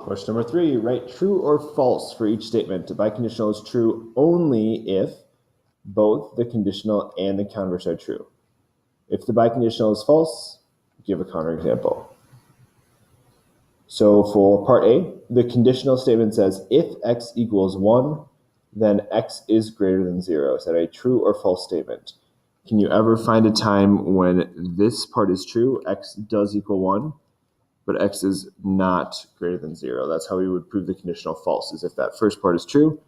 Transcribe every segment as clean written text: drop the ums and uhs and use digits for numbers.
Question number 3, write true or false for each statement. The biconditional is true only if both the conditional and the converse are true. If the biconditional is false, give a counterexample. So for part A, the conditional statement says, if x equals 1, then x is greater than 0. Is that a true or false statement? Can you ever find a time when this part is true, x does equal 1, but x is not greater than 0? That's how we would prove the conditional false, is if that first part is true,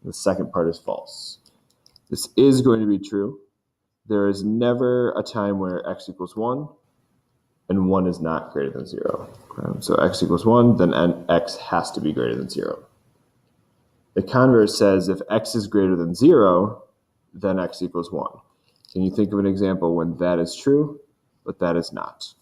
the second part is false. This is going to be true. There is never a time where x equals 1 and 1 is not greater than 0. So x equals 1, then x has to be greater than 0. The converse says if x is greater than 0, then x equals 1. Can you think of an example when that is true, but that is not?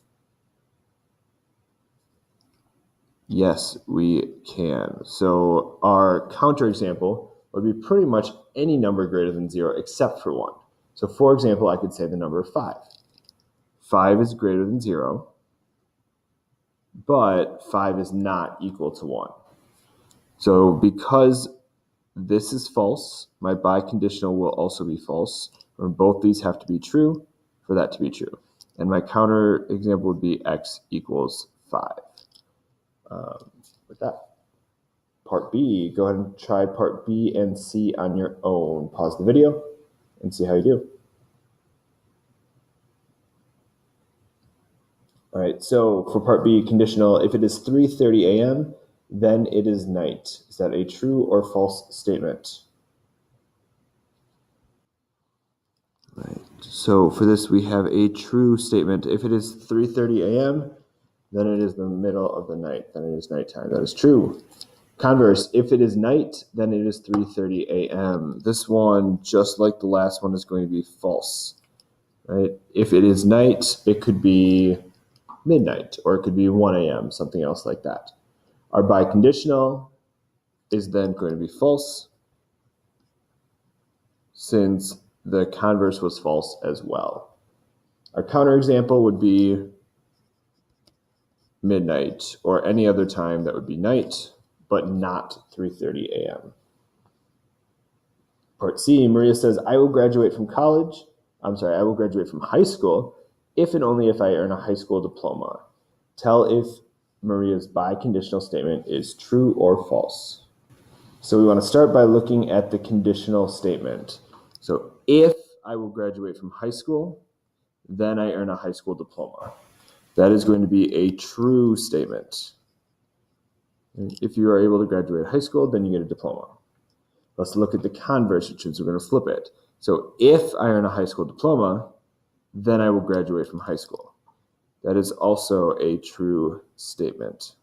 Yes, we can. So our counterexample would be pretty much any number greater than 0 except for 1. So for example, I could say the number 5. 5 is greater than 0, but 5 is not equal to 1. So because this is false, my biconditional will also be false, or both these have to be true for that to be true. And my counterexample would be x equals 5. With that, part B, go ahead and try part B and C on your own. Pause the video and see how you do. All right, so for part B, conditional, if it is 3:30 a.m., then it is night. Is that a true or false statement? Right, so for this, we have a true statement. If it is 3:30 a.m., then it is the middle of the night. Then it is nighttime. That is true. Converse, if it is night, then it is 3:30 a.m. This one, just like the last one, is going to be false. Right? If it is night, it could be midnight, or it could be 1 a.m., something else like that. Our biconditional is then going to be false, since the converse was false as well. Our counterexample would be midnight, or any other time that would be night, but not 3:30 a.m. Part C, Maria says, I will graduate from high school if and only if I earn a high school diploma. Tell if Maria's biconditional statement is true or false. So we want to start by looking at the conditional statement. So if I will graduate from high school, then I earn a high school diploma. That is going to be a true statement. If you are able to graduate high school, then you get a diploma. Let's look at the converse, which means we're going to flip it. So if I earn a high school diploma, then I will graduate from high school. That is also a true statement.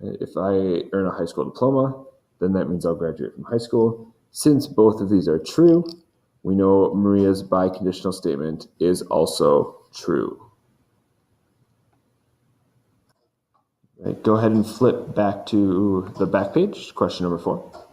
If I earn a high school diploma, then that means I'll graduate from high school. Since both of these are true, we know Maria's biconditional statement is also true. Right, go ahead and flip back to the back page, question number 4.